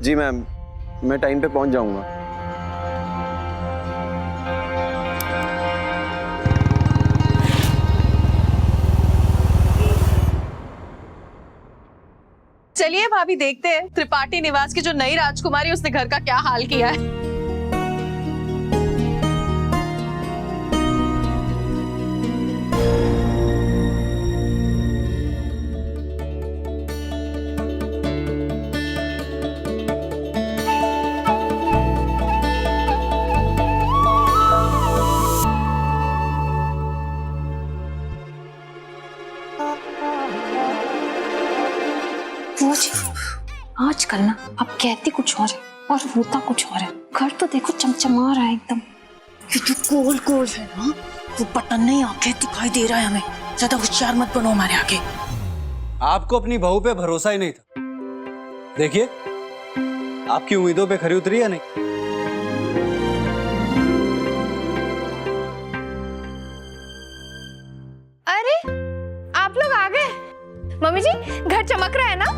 जी ma'am, मैं time पे पहुंच जाऊंगा। चलिए भाभी, देखते हैं त्रिपाठी निवास की जो नई राजकुमारी, उसने घर का क्या हाल किया है। आजकल ना अब कहती कुछ और है और होता कुछ और है। घर तो देखो चमचमा रहा है एकदम। ये जो गोल गोल है ना, वो बटन नहीं आके दिखाई दे रहा है हमें। ज्यादा होशियार मत बनो हमारे आगे। आपको अपनी बहू पे भरोसा ही नहीं था। देखिए, आपकी उम्मीदों पे खरी उतरी है नहीं। अरे आप लोग आ गए। मम्मी जी, घर चमक रहा है ना?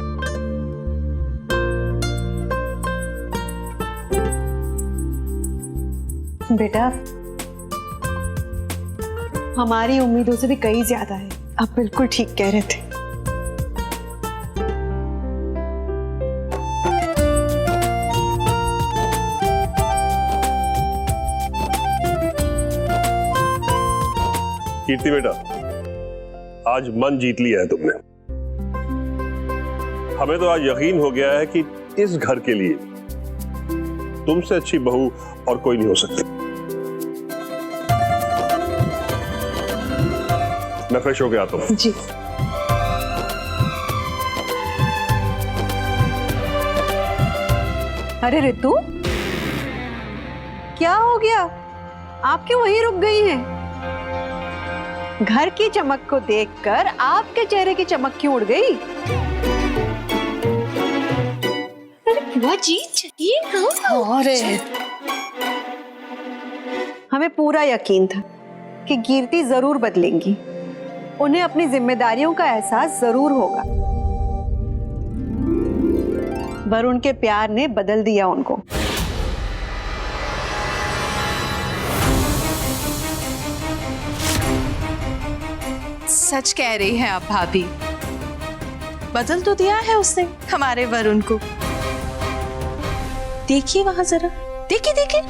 बेटा, हमारी उम्मीदों से भी कई ज्यादा है। आप बिल्कुल ठीक कह रहे थे। कीर्ति बेटा, आज मन जीत लिया है तुमने। हमें तो आज यकीन हो गया है कि इस घर के लिए तुमसे अच्छी बहू और कोई नहीं हो सकती। मैं फ्रेश होके आता हूं। जी। अरे रितु, क्या हो गया? आप क्यों वहीं रुक गई हैं? घर की चमक को देखकर आपके चेहरे की चमक क्यों उड़ गई? बुआ जी चलिए ना। अरे हमें पूरा यकीन था कि कीर्ति जरूर बदलेंगी। उन्हें अपनी जिम्मेदारियों का एहसास जरूर होगा। वरुण के प्यार ने बदल दिया उनको। सच कह रही हैं आप भाभी, बदल तो दिया है उसने हमारे वरुण को। देखिए वहां जरा, देखिए देखिए।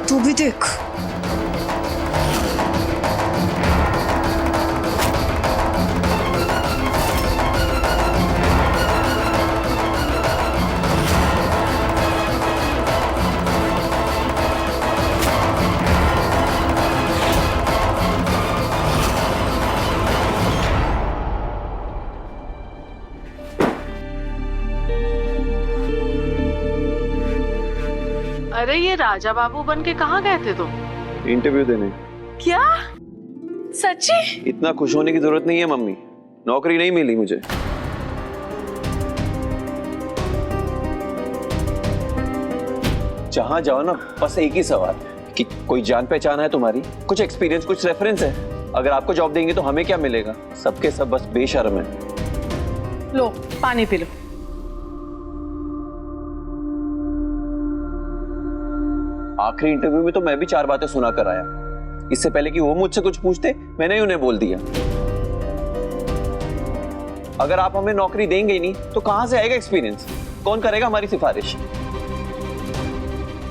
तू भी देख। अरे ये राजा बाबू बन के कहाँ गए थे तुम? इंटरव्यू देने। क्या सच्ची? इतना खुश होने की जरूरत नहीं है मम्मी, नौकरी नहीं मिली मुझे। जहां जाओ ना, बस एक ही सवाल कि कोई जान पहचान है तुम्हारी, कुछ एक्सपीरियंस, कुछ रेफरेंस है। अगर आपको जॉब देंगे तो हमें क्या मिलेगा? सबके सब बस बेशर्म है। लो पानी पी लो। आखिरी इंटरव्यू में तो मैं भी 4 बातें सुना कर आया। इससे पहले कि वो मुझसे कुछ पूछते, मैंने ही उन्हें बोल दिया। अगर आप हमें नौकरी देंगे ही नहीं तो कहां से आएगा एक्सपीरियंस? कौन करेगा हमारी सिफारिश?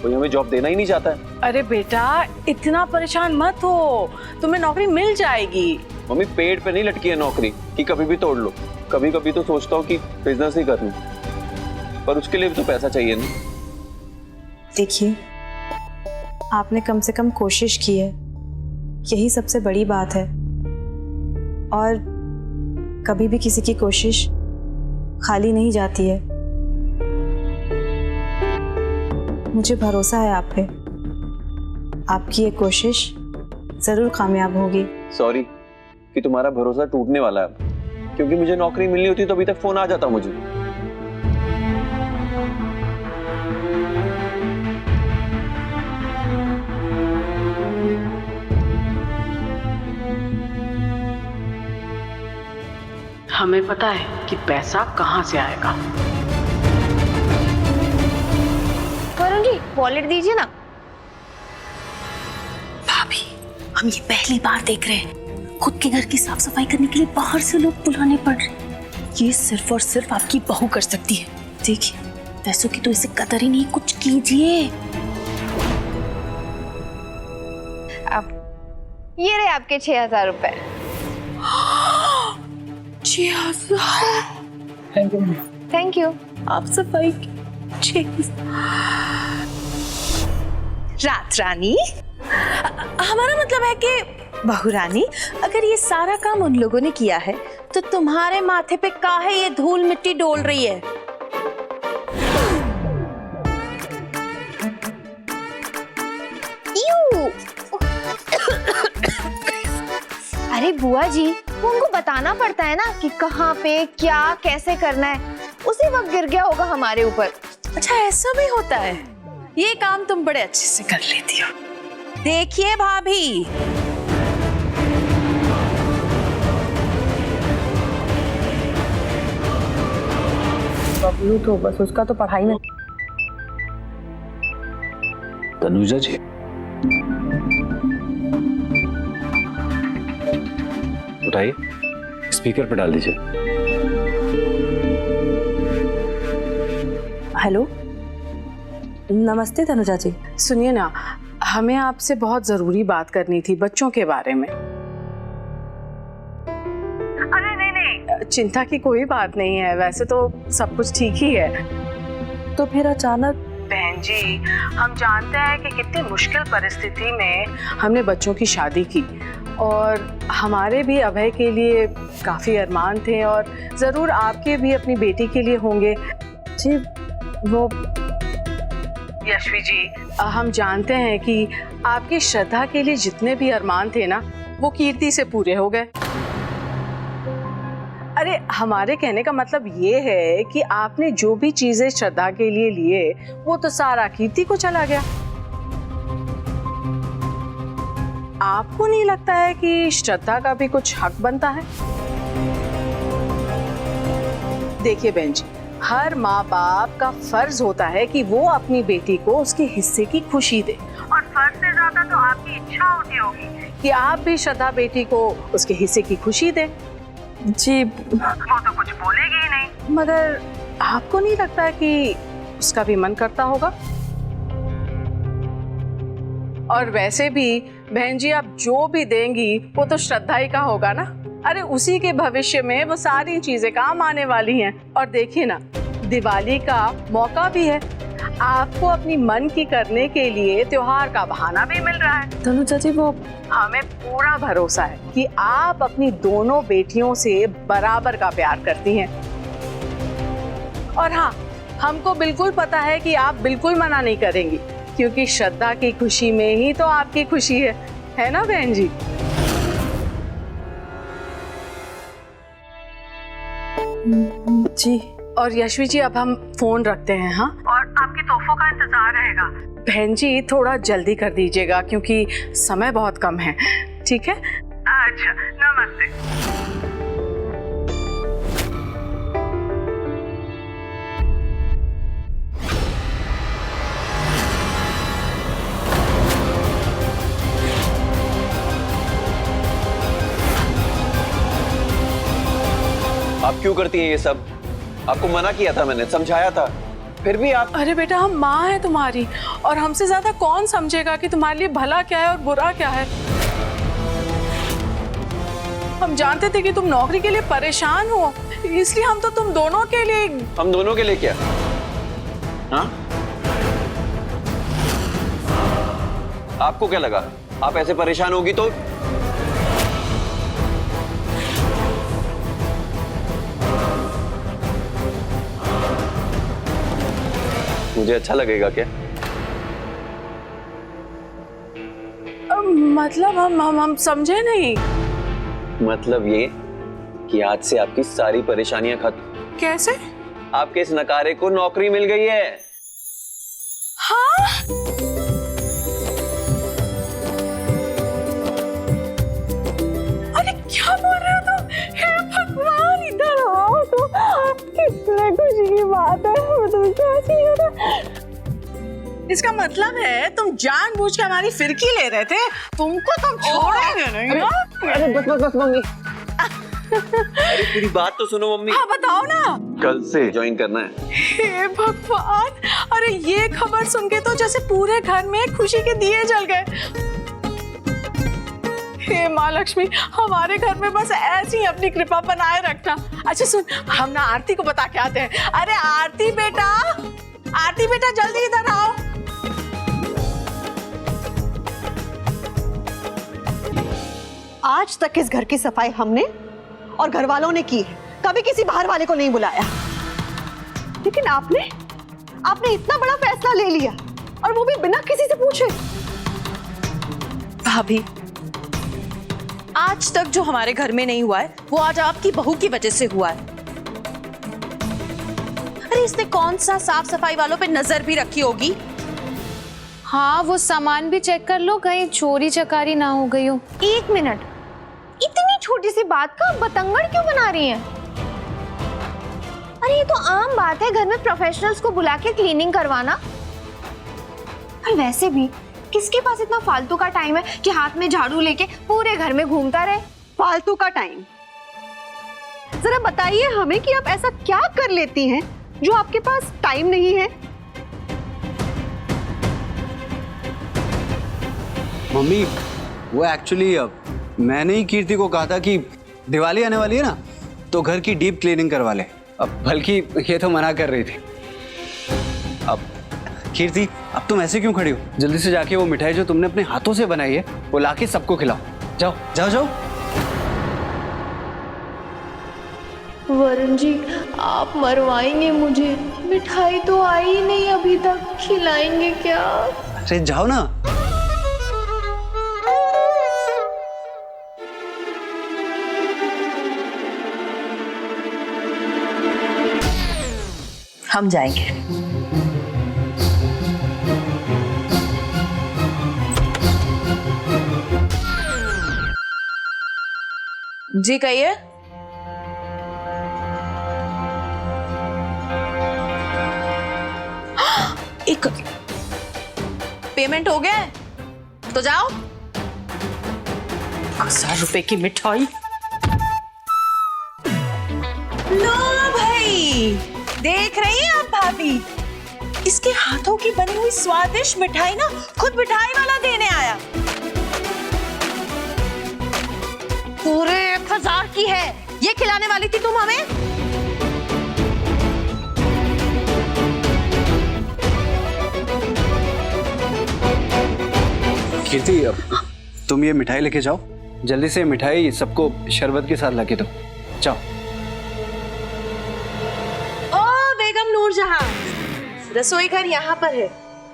कोई हमें जॉब देना ही नहीं चाहता है। अरे बेटा इतना परेशान मत हो, तुम्हें नौकरी मिल जाएगी। मम्मी, पेड़ पे नहीं लटकी है नौकरी कि कभी भी तोड़ लो। कभी कभी तो सोचता हूँ कि बिजनेस ही कर लूं, पर उसके लिए भी तो पैसा चाहिए ना। देखिए, आपने कम से कम कोशिश की है, यही सबसे बड़ी बात है। और कभी भी किसी की कोशिश खाली नहीं जाती है। मुझे भरोसा है आप पे, आपकी ये कोशिश जरूर कामयाब होगी। सॉरी कि तुम्हारा भरोसा टूटने वाला है अब, क्योंकि मुझे नौकरी मिलनी होती तो अभी तक फोन आ जाता मुझे। हमें पता है कि पैसा कहाँ से आएगा। वरुण जी वॉलेट दीजिए ना। भाभी, हम ये पहली बार देख रहे हैं खुद के घर की साफ सफाई करने के लिए बाहर से लोग बुलाने पड़ रहे हैं। ये सिर्फ और सिर्फ आपकी बहू कर सकती है। देखिए, पैसों की तो इसे कदर ही नहीं, कुछ कीजिए। अब ये रहे आपके 6,000 रुपए। 6,000। Thank you. आप सफाई की 6,000। रात रानी, हमारा मतलब है कि बहू रानी, अगर ये सारा काम उन लोगों ने किया है तो तुम्हारे माथे पे काहे ये धूल मिट्टी डोल रही है? अरे बुआ जी, वो उनको बताना पड़ता है ना कि कहाँ पे क्या कैसे करना है। उसी वक्त गिर गया होगा हमारे ऊपर। अच्छा, ऐसा भी होता है? ये काम तुम बड़े अच्छे से कर लेती हो। देखिए भाभी, बबलू तो बस उसका तो पढ़ाई में। तनुजा जी, उठाइए, स्पीकर पर डाल दीजिए। हेलो, नमस्ते तनुजा जी। सुनिए ना, हमें आपसे बहुत जरूरी बात करनी थी बच्चों के बारे में। अरे नहीं, चिंता की कोई बात नहीं है, वैसे तो सब कुछ ठीक ही है। तो फिर अचानक? बहन जी, हम जानते हैं कि कितनी मुश्किल परिस्थिति में हमने बच्चों की शादी की, और हमारे भी अभय के लिए काफ़ी अरमान थे, और ज़रूर आपके भी अपनी बेटी के लिए होंगे। जी, वो यशवी जी, हम जानते हैं कि आपकी श्रद्धा के लिए जितने भी अरमान थे ना, वो कीर्ति से पूरे हो गए। अरे, हमारे कहने का मतलब ये है कि आपने जो भी चीजें श्रद्धा के लिए लिए, वो तो सारा कीर्ति को चला गया। आपको नहीं लगता है कि श्रद्धा का भी कुछ हक बनता है? देखिए बहन जी, हर माँ बाप का फर्ज होता है कि वो अपनी बेटी को उसके हिस्से की खुशी दे, और फर्ज से ज्यादा तो आपकी इच्छा होती होगी कि आप भी श्रद्धा बेटी को उसके हिस्से की खुशी दे। जी, वो तो कुछ बोलेगी ही नहीं, मगर आपको नहीं लगता कि उसका भी मन करता होगा? और वैसे भी बहन जी, आप जो भी देंगी वो तो श्रद्धा ही का होगा ना। अरे, उसी के भविष्य में वो सारी चीजें काम आने वाली हैं। और देखिए ना, दिवाली का मौका भी है, आपको अपनी मन की करने के लिए त्योहार का बहाना भी मिल रहा है। तनुजा जी, वो हमें पूरा भरोसा है कि आप अपनी दोनों बेटियों से बराबर का प्यार करती हैं। और हाँ, हमको बिल्कुल पता है कि आप बिल्कुल मना नहीं करेंगी, क्योंकि श्रद्धा की खुशी में ही तो आपकी खुशी है ना बहन जी? जी। और यशवी जी, अब हम फोन रखते हैं, हाँ? और आपके तोहफों का इंतजार रहेगा। बहन जी, थोड़ा जल्दी कर दीजिएगा क्योंकि समय बहुत कम है। ठीक है? अच्छा, नमस्ते। आप क्यों करती हैं ये सब? आपको मना किया था मैंने, समझाया था, फिर भी आप। अरे बेटा, हम माँ है तुम्हारी, और हमसे ज्यादा कौन समझेगा कि तुम्हारे लिए भला क्या है और बुरा क्या है। हम जानते थे कि तुम नौकरी के लिए परेशान हो, इसलिए हम तो तुम दोनों के लिए। हम दोनों के लिए क्या? हाँ? आपको क्या लगा आप ऐसे परेशान होगी तो? मुझे अच्छा लगेगा क्या? मतलब हम समझे नहीं। मतलब ये कि आज से आपकी सारी परेशानियां खत्म। कैसे? आपके इस नकारे को नौकरी मिल गई है। हाँ? अरे क्या बोल रहे हो तुम? हे भगवान, इधर खुशी की बात है, मतलब कैसी हो रहा। इसका मतलब है तुम जानबूझ के हमारी फिरकी ले रहे थे, तुमको तुम छोड़ेंगे नहीं ना। अरे बस मम्मी। अरे पूरी बात तो सुनो मम्मी। हाँ बताओ ना। कल से ज्वाइन करना है। हे भगवान, अरे ये खबर सुन के तो जैसे पूरे घर में खुशी के दिए जल गए। हे माँ लक्ष्मी, हमारे घर में बस ऐसी ही अपनी कृपा बनाए रखना। अच्छा सुन, हम ना आरती को बता के आते हैं। अरे आरती बेटा, आरती बेटा जल्दी इधर आओ। आज तक इस घर की सफाई हमने और घर वालों ने की है, कभी किसी बाहर वाले को नहीं बुलाया। लेकिन आपने इतना बड़ा फैसला ले लिया, और वो भी बिना किसी से पूछे। भाभी, आज तक जो हमारे घर में नहीं हुआ है वो आज आपकी बहू की वजह से हुआ है। अरे इसने कौन सा साफ सफाई वालों पे नजर भी रखी होगी। हाँ, वो सामान भी चेक कर लो, कहीं चोरी चकारी ना हो गई हो। 1 मिनट, इतनी छोटी सी बात का बतंगड़ क्यों बना रही हैं? अरे ये तो आम बात है घर में प्रोफेशनल्स को बुला के क्लीनिंग करवाना। और वैसे भी किसके पास इतना फालतू का टाइम है कि हाथ में झाड़ू लेके पूरे घर में घूमता रहे। फालतू का टाइम? जरा बताइए हमें कि आप ऐसा क्या कर लेती हैं जो आपके पास टाइम नहीं है। मम्मी, वो एक्चुअली मैंने ही कीर्ति को कहा था कि दिवाली आने वाली है ना, तो घर की डीप क्लीनिंग करवा ले। अब बल्कि ये तो मना कर रही थी। अब कीर्ति, अब तुम ऐसे क्यों खड़ी हो? जल्दी से जाके वो मिठाई जो तुमने अपने हाथों से बनाई है वो लाके सबको खिलाओ। जाओ जाओ जाओ। वरुण जी, आप मरवाएंगे मुझे। मिठाई तो आई ही नहीं अभी तक, खिलाएंगे क्या? अरे जाओ ना। हम जाएंगे। जी कहिए। एक पेमेंट हो गया है तो जाओ। 1000 रुपए की मिठाई लो भाई। देख रही हैं आप भाभी, इसके हाथों की बनी हुई स्वादिष्ट मिठाई ना खुद मिठाई वाला देने आया। पूरे 1000 की है, ये खिलाने वाली थी तुम हमें। कीर्ति, अब तुम ये मिठाई लेके जाओ। जल्दी से मिठाई सबको शरबत के साथ लाके दो। जाओ। नूरजहां, रसोई घर यहाँ पर है,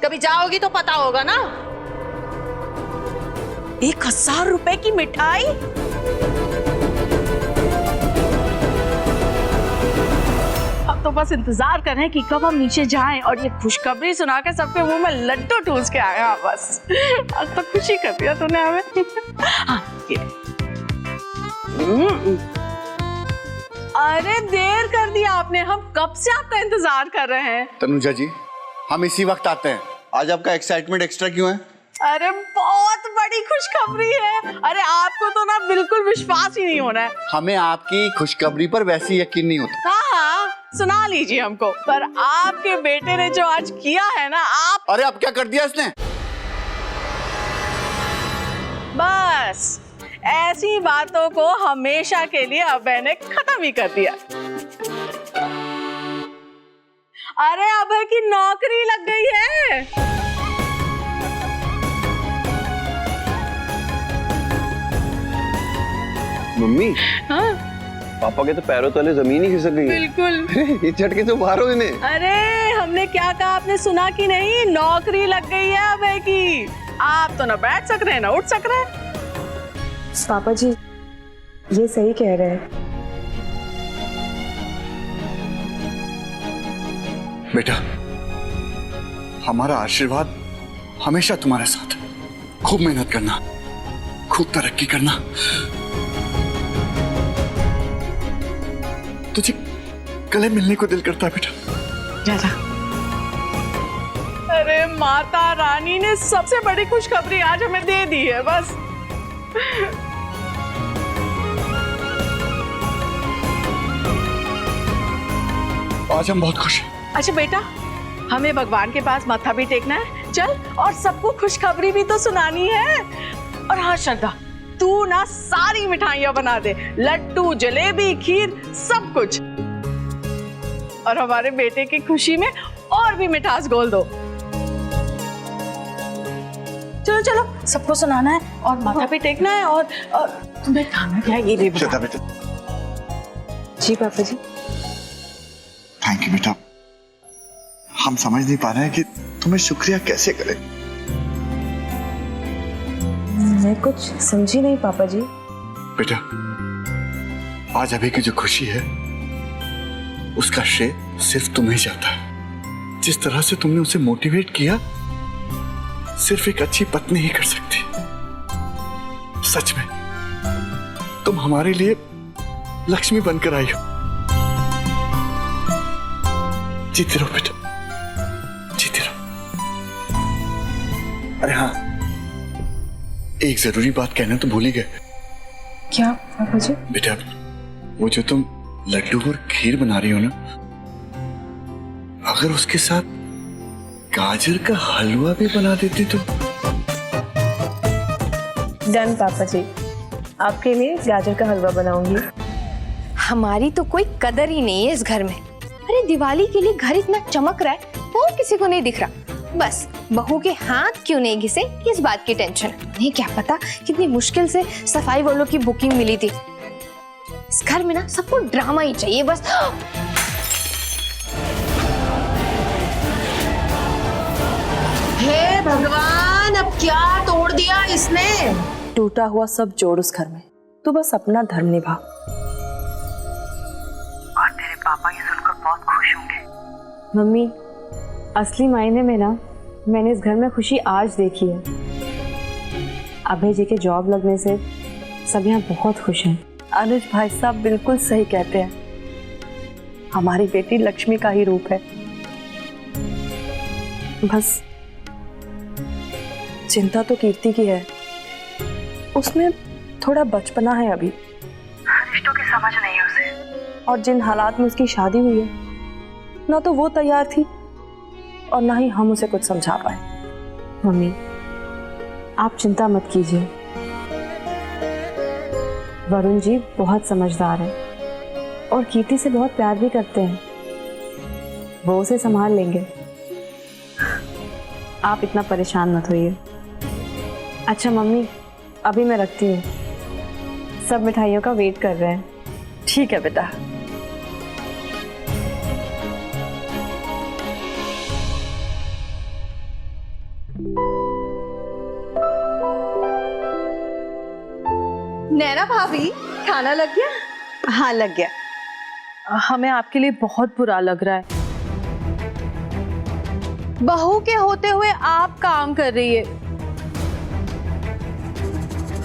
कभी जाओगी तो पता होगा ना। 1000 रुपए की मिठाई। अब तो बस इंतजार कर रहे हैं कि कब हम नीचे जाएं और ये खुशखबरी सुना के सबके मुंह में लड्डू ठूस के आए। हाँ बस, आज तो खुशी कर दिया तूने हमें। हाँ ये। अरे देर कर दिया आपने, हम कब से आपका इंतजार कर रहे हैं। तनुजा जी, हम इसी वक्त आते हैं। आज आपका एक्साइटमेंट एक्स्ट्रा क्यों है? अरे बहुत बड़ी खुशखबरी है। अरे आपको तो ना बिल्कुल विश्वास ही नहीं होना है। हमें आपकी खुशखबरी पर वैसे ही यकीन नहीं होता। हाँ हाँ, सुना लीजिए हमको। पर आपके बेटे ने जो आज किया है ना, आप। अरे अब क्या कर दिया इसने? बस ऐसी बातों को हमेशा के लिए अभय ने खत्म ही कर दिया। अरे अभय की नौकरी लग गई है। मम्मी, हाँ? पापा के तो पैरों तले जमीन ही खिसक गई है। बिल्कुल। ये झटके तो मारो इन्हें। अरे हमने क्या कहा, आपने सुना कि नहीं? नौकरी लग गई है अभय की। आप तो ना बैठ सक रहे हैं ना उठ सक रहे हैं। पापा जी ये सही कह रहे हैं। बेटा, हमारा आशीर्वाद हमेशा तुम्हारे साथ। खूब मेहनत करना, खूब तरक्की करना। गले मिलने को दिल करता है बेटा। जा जा। अरे माता रानी ने सबसे बड़ी खुशखबरी आज हमें दे दी है बस। आज हम बहुत खुश हैं। अच्छा बेटा, हमें भगवान के पास मत्था भी टेकना है, चल, और सबको खुशखबरी भी तो सुनानी है। और हाँ श्रद्धा, तू ना सारी मिठाइयाँ बना दे, लड्डू, जलेबी, खीर, सब कुछ। और हमारे बेटे की खुशी में और भी मिठास घोल दो। चलो चलो, सबको सुनाना है और माथा भी टेकना है। और तुम्हें खाना क्या है ये भी बता। बेटा। जी पापा जी। थैंक यू बेटा। हम समझ नहीं पा रहे हैं कि तुम्हें शुक्रिया कैसे करें। मैं कुछ समझी नहीं पापा जी। बेटा, आज अभी की जो खुशी है उसका श्रेय सिर्फ तुम्हें जाता है। जिस तरह से तुमने उसे मोटिवेट किया, सिर्फ एक अच्छी पत्नी ही कर सकती। सच में तुम हमारे लिए लक्ष्मी बनकर आई हो। जीते रहो बेटा, जीते रहो। अरे हाँ, एक जरूरी बात कहना तो भूल ही गए। क्या पापा जी? बेटा, वो जो तुम लड्डू और खीर बना रही हो ना, अगर उसके साथ गाजर का हलवा भी बना देती तो। डन पापा जी, आपके लिए गाजर का हलवा बनाऊंगी। हमारी तो कोई कदर ही नहीं है इस घर में। अरे दिवाली के लिए घर इतना चमक रहा है, वो किसी को नहीं दिख रहा। बस बहू के हाथ क्यों नहीं घिसे, किस बात की टेंशन। नहीं क्या पता कितनी मुश्किल से सफाई वालों की बुकिंग मिली थी। इस घर में ना सबको ड्रामा ही चाहिए बस। हे भगवान, अब क्या तोड़ दिया इसने। टूटा हुआ सब जोड़ उस घर में, तू बस अपना धर्म निभा। और तेरे पापा ये सुनकर बहुत खुश होंगे। मम्मी, असली मायने में ना मैंने इस घर में खुशी आज देखी है। अभय जी के जॉब लगने से सब यहाँ बहुत खुश हैं। अनुज भाई साहब बिल्कुल सही कहते हैं, हमारी बेटी लक्ष्मी का ही रूप है। बस चिंता तो कीर्ति की है, उसमें थोड़ा बचपना है अभी। रिश्तों की समझ नहीं उसे। और जिन हालात में उसकी शादी हुई है, ना तो वो तैयार थी और ना ही हम उसे कुछ समझा पाए। मम्मी, आप चिंता मत कीजिए। वरुण जी बहुत समझदार हैं और कीर्ति से बहुत प्यार भी करते हैं। वो उसे संभाल लेंगे, आप इतना परेशान मत होइए। अच्छा मम्मी, अभी मैं रखती हूँ, सब मिठाइयों का वेट कर रहे हैं। ठीक है बेटा। नैना भाभी, खाना लग गया? हाँ लग गया। हमें आपके लिए बहुत बुरा लग रहा है। बहू के होते हुए आप काम कर रही है।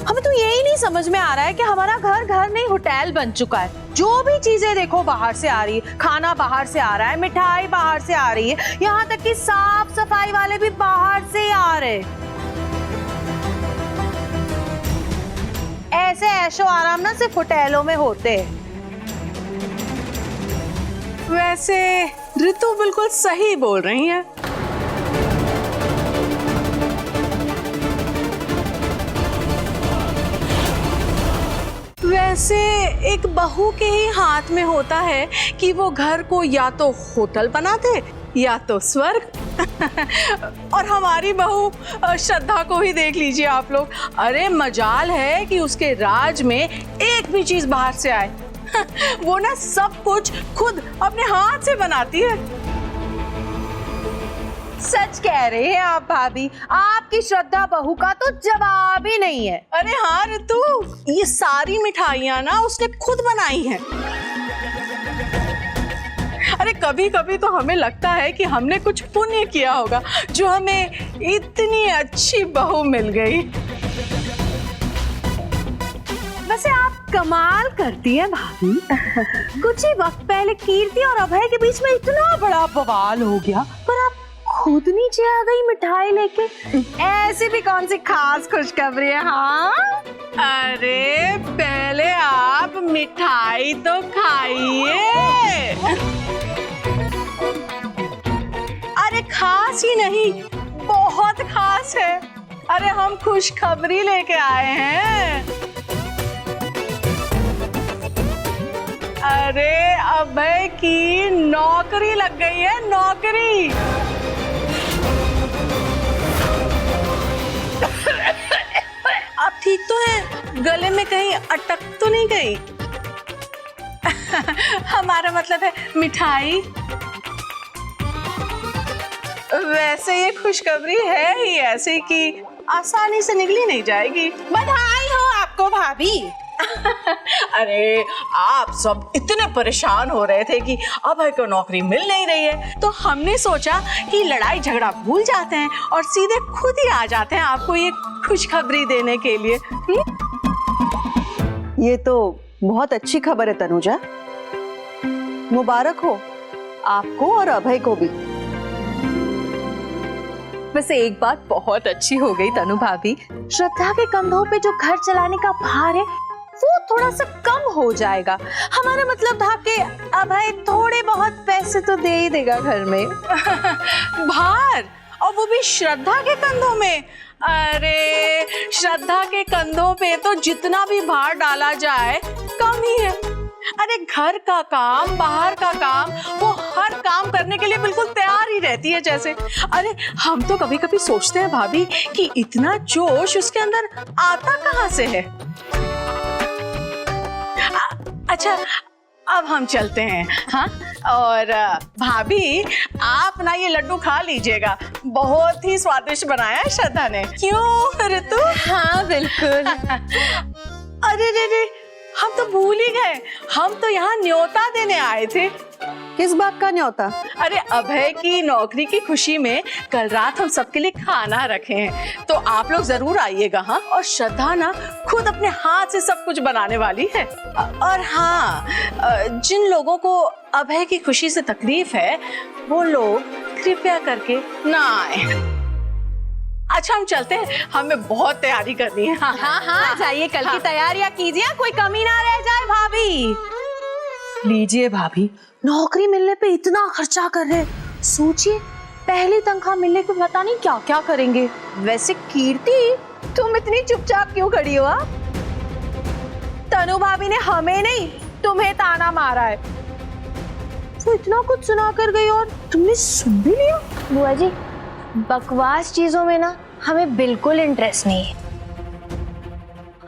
हमें तो यही नहीं समझ में आ रहा है कि हमारा घर घर नहीं होटल बन चुका है। जो भी चीजें देखो बाहर से आ रही है, खाना बाहर से आ रहा है, मिठाई बाहर से आ रही है, यहाँ तक कि साफ सफाई वाले भी बाहर से ही आ रहे। ऐसे ऐशो आराम ना सिर्फ होटलों में होते हैं। वैसे ऋतु बिल्कुल सही बोल रही है। वैसे एक बहू के ही हाथ में होता है कि वो घर को या तो होटल बना दे या तो स्वर्ग। और हमारी बहू श्रद्धा को ही देख लीजिए आप लोग। अरे मजाल है कि उसके राज में एक भी चीज बाहर से आए। वो ना सब कुछ खुद अपने हाथ से बनाती है। सच कह रहे हैं आप भाभी, आपकी श्रद्धा बहू का तो जवाब ही नहीं है। अरे हाँ ऋतु, ये सारी मिठाइयाँ ना उसने खुद बनाई हैं। अरे कभी कभी तो हमें लगता है कि हमने कुछ पुण्य किया होगा जो हमें इतनी अच्छी बहू मिल गई। वैसे आप कमाल करती है भाभी। कुछ ही वक्त पहले कीर्ति और अभय के बीच में इतना बड़ा बवाल हो गया, पर आप खुद नीचे आ गई मिठाई लेके। ऐसी भी कौन सी खास खुशखबरी है? हाँ, अरे पहले आप मिठाई तो खाइए। अरे खास ही नहीं, बहुत खास है। अरे हम खुशखबरी लेके आए हैं। अरे अभय की नौकरी लग गई है, नौकरी। आप ठीक तो हैं? गले में कहीं अटक तो नहीं गई? हमारा मतलब है मिठाई। वैसे ये खुशखबरी है ही ऐसे कि आसानी से निकली नहीं जाएगी। बधाई हो आपको भाभी। अरे आप सब इतने परेशान हो रहे थे कि अभय को नौकरी मिल नहीं रही है, तो हमने सोचा कि लड़ाई झगड़ा भूल जाते हैं और सीधे खुद ही आ जाते हैं आपको ये खुशखबरी देने के लिए। ये तो बहुत अच्छी खबर है तनुजा। मुबारक हो आपको और अभय को भी। वैसे एक बात बहुत अच्छी हो गई तनु भाभी, श्रद्धा के कंधों पे जो घर चलाने का भार है वो थोड़ा सा कम हो जाएगा। हमारा मतलब था कि अभय थोड़े बहुत पैसे तो दे ही देगा घर में। भार, और वो भी श्रद्धा के कंधों में। अरे श्रद्धा के कंधों पे तो जितना भी भार डाला जाए कम ही है। अरे घर का काम, बाहर का काम, वो हर काम करने के लिए बिल्कुल तैयार ही रहती है जैसे। अरे हम तो कभी कभी सोचते हैं भाभी कि इतना जोश उसके अंदर आता कहाँ से है। अच्छा अब हम चलते हैं। हाँ, और भाभी आप ना ये लड्डू खा लीजिएगा, बहुत ही स्वादिष्ट बनाया है श्रद्धा ने। क्यों ऋतु? हाँ बिल्कुल। अरे रे रे, हम तो भूल ही गए, हम तो यहाँ न्योता देने आए थे। किस बात का न्योता? अरे अभय की नौकरी की खुशी में कल रात हम सबके लिए खाना रखे हैं, तो आप लोग जरूर आइएगा। हाँ, और श्रद्धा ना खुद अपने हाथ से सब कुछ बनाने वाली है। और हाँ, जिन लोगों को अभय की खुशी से तकलीफ है वो लोग कृपया करके ना आए। अच्छा हम चलते हैं, हमें बहुत तैयारी करनी है। हाँ हाँ हाँ, जाइए कल की तैयारियां कीजिए, कोई कमी ना रह जाए भाभी। लीजिए भाभी, नौकरी मिलने पे इतना खर्चा कर रहे, सोचिए पहली तनख्वाह मिलने पे पता नहीं क्या क्या करेंगे। वैसे कीर्ति, तुम इतनी चुपचाप क्यों खड़ी हो? तनु भाभी ने हमें नहीं तुम्हें ताना मारा है। वो इतना कुछ सुना कर गई और तुमने सुन भी लिया। बुआ जी, बकवास चीजों में ना हमें बिल्कुल इंटरेस्ट नहीं है,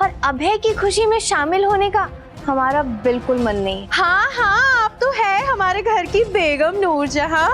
और अभय की खुशी में शामिल होने का हमारा बिल्कुल मन नहीं। हाँ हाँ, आप तो है हमारे घर की बेगम नूरजहां।